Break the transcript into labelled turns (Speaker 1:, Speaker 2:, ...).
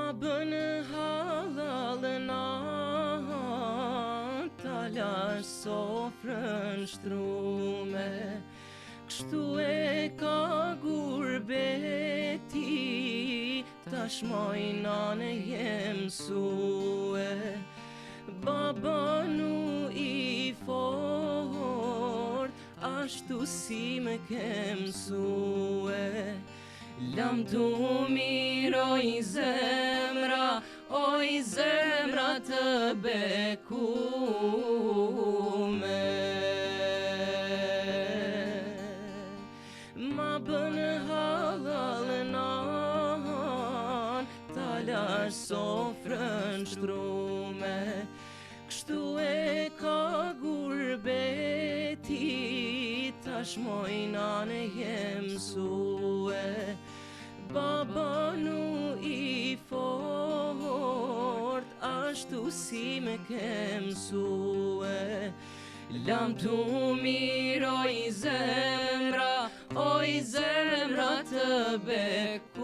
Speaker 1: Ma bën hallalëna, ta lash sofrën shtrume, kështu e ka gurbeti, tash mojnane jem mësue. Baba nu i fort, ashtu si me ke mësue. Lam tu miroj zemra, oj zemra të bekume. Ma bën hallalënan, ta lash sofrën shtrume, kështu e ka gurbeti, tash mojnane jem mësue. Baba nu i fort, ashtu si me ke mësue. Lam tu miroj zemra, oj zemra të bekume.